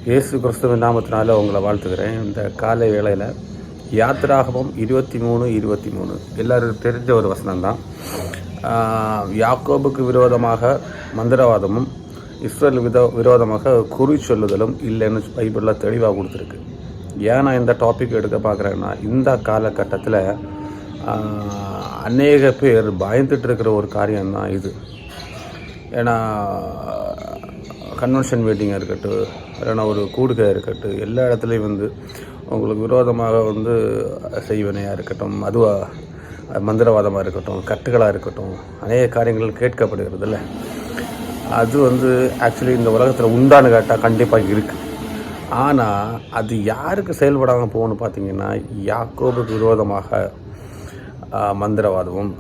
இயேசு கிறிஸ்துவின் நாமத்தினால உங்களை வாழ்த்துக்கிறேன். இந்த காலை வேளையில் யாத்திராகமம் 23:23 எல்லாருக்கும் தெரிஞ்ச ஒரு வசனம் தான். யாக்கோபுக்கு விரோதமாக மந்திரவாதமும் இஸ்ரேல் விரோதமாக குறி சொல்லுதலும் இல்லைன்னு பைபிளில் தெளிவாக கொடுத்துருக்கு. ஏன் நான் இந்த டாபிக் எடுக்க பார்க்குறேன்னா, இந்த காலகட்டத்தில் அநேக பேர் பயந்துட்டு இருக்கிற ஒரு காரியம்தான் இது. ஏன்னா கன்வென்ஷன் மீட்டிங்காக இருக்கட்டும், இல்லைன்னா ஒரு கூடுகையாக இருக்கட்டும், எல்லா இடத்துலையும் உங்களுக்கு விரோதமாக செய்வனையாக இருக்கட்டும், அதுவாக மந்திரவாதமாக இருக்கட்டும், கட்டுகளாக இருக்கட்டும், அநேக காரியங்கள் கேட்கப்படுகிறது இல்லை. அது ஆக்சுவலி இந்த உலகத்தில் உண்டான கேட்டால் கண்டிப்பாக இருக்குது. ஆனால் அது யாருக்கு செயல்படாமல் போகணும்னு பார்த்தீங்கன்னா, யாக்கோபுக்கு விரோதமாக மந்திரவாதமும்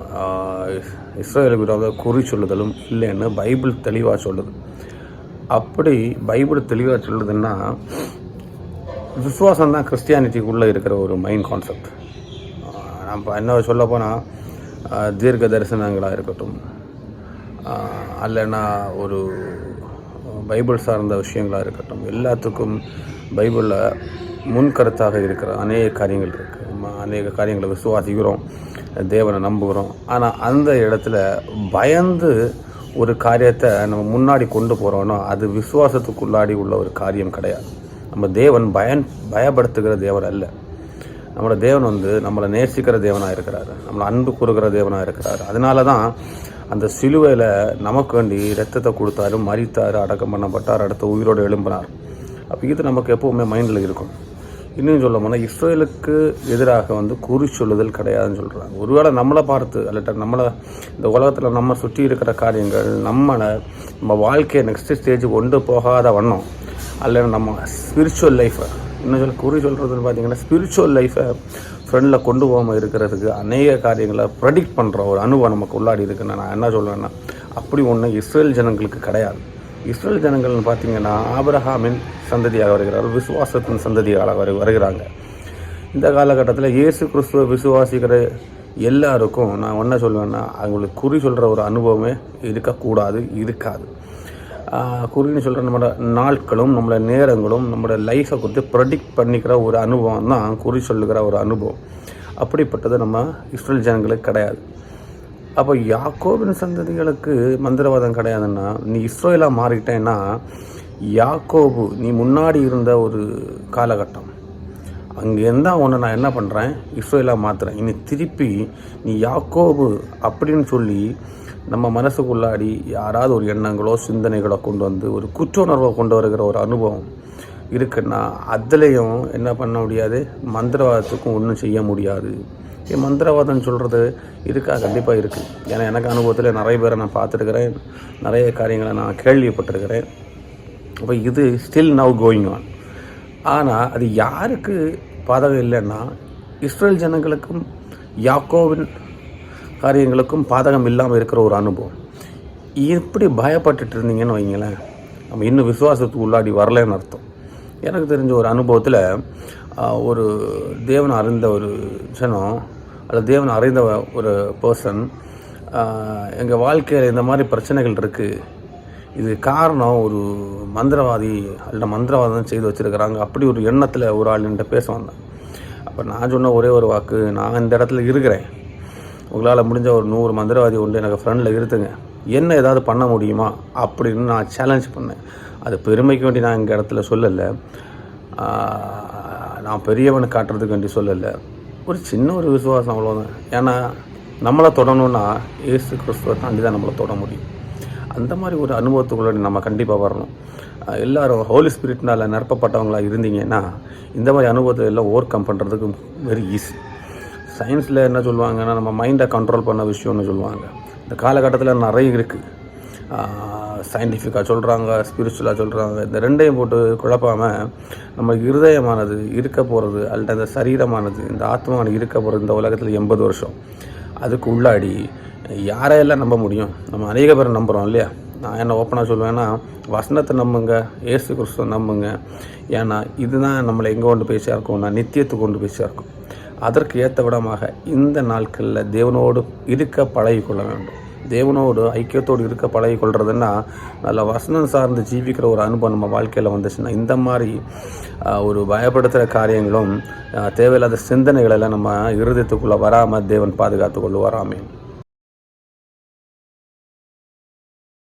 இஸ்ரேலுக்கு விரோத குறி சொல்லுதலும் இல்லைன்னு பைபிள் தெளிவாக சொல்லுது. அப்படி பைபிள் தெளிவாக சொல்லுதுன்னா, விசுவாசம் தான் கிறிஸ்டியானிட்டிக்குள்ளே இருக்கிற ஒரு மெயின் கான்செப்ட். நம்ம என்ன சொல்ல போனால், தீர்க்க தரிசனங்களாக இருக்கட்டும், அல்லைன்னா ஒரு பைபிள் சார்ந்த விஷயங்களாக இருக்கட்டும், எல்லாத்துக்கும் பைபிளில் முன்கருத்தாக இருக்கிற அநேக காரியங்கள் இருக்குது. அநேக காரியங்களை விசுவாசிக்கிறோம், தேவனை நம்புகிறோம். ஆனால் அந்த இடத்துல பயந்து ஒரு காரியத்தை நம்ம முன்னாடி கொண்டு போகிறோன்னா, அது விசுவாசத்துக்குள்ளாடி உள்ள ஒரு காரியம் கிடையாது. நம்ம தேவன் பயப்படுத்துகிற தேவன் அல்ல. நம்மளோட தேவன் நம்மளை நேசிக்கிற தேவனாக இருக்கிறாரு, நம்மளை அன்பு கூறுகிற தேவனாக இருக்கிறாரு. அதனால தான் அந்த சிலுவையில் நமக்கு வேண்டி ரத்தத்தை கொடுத்தாரு, மரித்தார், அடக்கம் பண்ணப்பட்டார், அடுத்த உயிரோடு எழும்பினார். அப்போ இது நமக்கு எப்போவுமே மைண்டில் இருக்கும். இன்னும் சொல்ல போனால், இஸ்ரேலுக்கு எதிராக குறி சொல்லுதல் கிடையாதுன்னு சொல்கிறாங்க. ஒருவேளை நம்மளை பார்த்து அல்லட்ட நம்மளை இந்த உலகத்தில் நம்ம சுற்றி இருக்கிற காரியங்கள் நம்ம வாழ்க்கையை நெக்ஸ்ட் ஸ்டேஜ் கொண்டு போகாத வண்ணம், அல்ல நம்ம ஸ்பிரிச்சுவல் லைஃப்பை, இன்னும் குறி சொல்கிறதுன்னு பார்த்தீங்கன்னா ஸ்பிரிச்சுவல் லைஃப்பை ஃப்ரெண்டில் கொண்டு போகாமல் இருக்கிறதுக்கு அநேக காரியங்களை ப்ரெடிக்ட் பண்ணுற ஒரு அனுபவம் நமக்கு உள்ளாடி இருக்குன்னு நான் என்ன சொல்லுவேன்னா, அப்படி ஒன்று இஸ்ரேல் ஜனங்களுக்கு கிடையாது. இஸ்ரேல் ஜனங்கள்னு பார்த்தீங்கன்னா ஆபிரகாமின் சந்ததியாக வருகிறார்கள், விசுவாசத்தின் சந்ததியாக வருகிறாங்க. இந்த காலகட்டத்தில் இயேசு கிறிஸ்துவ விசுவாசிக்கிற எல்லாருக்கும் நான் என்ன சொல்லுவேன்னா, அவங்களுக்கு குறி சொல்கிற ஒரு அனுபவமே இருக்கக்கூடாது, இருக்காது. குறின்னு சொல்கிற நம்மளோட நாட்களும் நம்மளோட நேரங்களும் நம்மளோட லைஃப்பை குறித்து ப்ரெடிக்ட் பண்ணிக்கிற ஒரு அனுபவம் தான் குறி சொல்லுகிற ஒரு அனுபவம். அப்படிப்பட்டது நம்ம இஸ்ரேல் ஜனங்களுக்கு கிடையாது. அப்போ யாக்கோபின் சந்ததிகளுக்கு மந்திரவாதம் கிடையாதுன்னா, நீ இஸ்ரேலாக மாறிட்டேன்னா, யாக்கோபு நீ முன்னாடி இருந்த ஒரு காலகட்டம் அங்கேருந்தா ஒன்று நான் என்ன பண்ணுறேன், இஸ்ரேலாக மாற்றுறேன். இனி திருப்பி நீ யாக்கோபு அப்படின்னு சொல்லி நம்ம மனசுக்குள்ளாடி யாராவது ஒரு எண்ணங்களோ சிந்தனைகளோ கொண்டு ஒரு குற்ற உணர்வை கொண்டு வருகிற ஒரு அனுபவம் இருக்குன்னா, அதுலேயும் என்ன பண்ண முடியாது, மந்திரவாதத்துக்கும் ஒன்றும் செய்ய முடியாது. மந்திரவாதம் சொல்கிறது இருக்கா? கண்டிப்பாக இருக்குது. ஏன்னா எனக்கு அனுபவத்தில் நிறைய பேரை நான் பார்த்துருக்கிறேன், நிறைய காரியங்களை நான் கேள்விப்பட்டிருக்கிறேன். அப்போ இது ஸ்டில் நவ் கோயிங் ஆன். ஆனால் அது யாருக்கு பாதகம் இல்லைன்னா, இஸ்ரேல் ஜனங்களுக்கும் யாக்கோவின் காரியங்களுக்கும் பாதகம் இல்லாமல் இருக்கிற ஒரு அனுபவம். எப்படி பயப்பட்டுட்டு இருந்தீங்கன்னு வைங்களேன், நம்ம இன்னும் விசுவாசத்துக்கு உள்ளாடி வரலன்னு அர்த்தம். எனக்கு தெரிஞ்ச ஒரு அனுபவத்தில் ஒரு தேவனை அறிந்த ஒரு ஜனம் அல்லது தேவனை அறிந்த ஒரு பர்சன், எங்கள் வாழ்க்கையில் இந்த மாதிரி பிரச்சனைகள் இருக்குது, இது காரணம் ஒரு மந்திரவாதி அல்ல மந்திரவாதம் செய்து வச்சுருக்கிறாங்க, அப்படி ஒரு எண்ணத்தில் ஒரு ஆள் என்கிட்ட பேச வந்தேன். அப்போ நான் சொன்ன ஒரே ஒரு வாக்கு, நான் இந்த இடத்துல இருக்கிறேன், உங்களால் முடிஞ்ச ஒரு 100 மந்திரவாதி உண்டு எனக்கு ஃப்ரெண்டில் இருத்துங்க, என்ன ஏதாவது பண்ண முடியுமா அப்படின்னு நான் சேலஞ்ச் பண்ணேன். அது பெருமைக்கு வேண்டி நான் எங்கள் இடத்துல சொல்லலை, நான் பெரியவனை காட்டுறதுக்கு வேண்டி சொல்லலை, ஒரு சின்ன ஒரு விசுவாசம், அவ்வளோதான். ஏன்னா நம்மளை தொடணுன்னா இயேசு கிறிஸ்துவை தாண்டி தான் நம்மளை தொட முடியும். அந்த மாதிரி ஒரு அனுபவத்துக்குள்ள நம்ம கண்டிப்பாக வரணும். எல்லோரும் ஹோலி ஸ்பிரிட்னால் நிரப்பப்பட்டவங்களாக இருந்தீங்கன்னா இந்த மாதிரி அனுபவத்தை எல்லாம் ஓவர் கம் பண்ணுறதுக்கு வெரி ஈஸி. சயின்ஸில் என்ன சொல்லுவாங்கன்னா, நம்ம மைண்டை கண்ட்ரோல் பண்ண விஷயம்னு சொல்லுவாங்க. இந்த காலகட்டத்தில் நிறைய இருக்குது. சயின்டிஃபிக்காக சொல்கிறாங்க, ஸ்பிரிச்சுவலாக சொல்கிறாங்க. இந்த ரெண்டையும் போட்டு குழப்பாமல் நம்ம இருதயமானது இருக்க போகிறது அல்லது அந்த சரீரமானது இந்த ஆத்மாவானது இருக்க போகிறது இந்த உலகத்தில் 80 வருஷம். அதுக்கு உள்ளாடி யாரையெல்லாம் நம்ப முடியும்? நம்ம அநேக பேரை நம்புகிறோம் இல்லையா? நான் என்ன ஓப்பனாக சொல்லுவேன்னா, வசனத்தை நம்புங்க, இயேசு கிறிஸ்துவை நம்புங்க. ஏன்னா இதுதான் நம்மளை எங்கே கொண்டு போய் சேர்க்கும்னா நித்தியத்துக்கு கொண்டு போய் சேர்க்கும். அதற்கு ஏற்ற விடமாக இந்த நாட்களில் தேவனோடு இருக்க பழகிக்கொள்ள வேண்டும். தேவனோடு ஐக்கியத்தோடு இருக்க பழகி கொள்றதுன்னா நல்ல வசனம் சார்ந்து ஜீவிக்கிற ஒரு அனுபவம் நம்ம வாழ்க்கையில் வந்துச்சுன்னா இந்த மாதிரி ஒரு பயப்படுத்துகிற காரியங்களும் தேவையில்லாத சிந்தனைகளெல்லாம் நம்ம இருதயத்துக்குள்ளே வராமல் தேவன் பாதுகாத்து கொள்ளுவார். ஆமென்.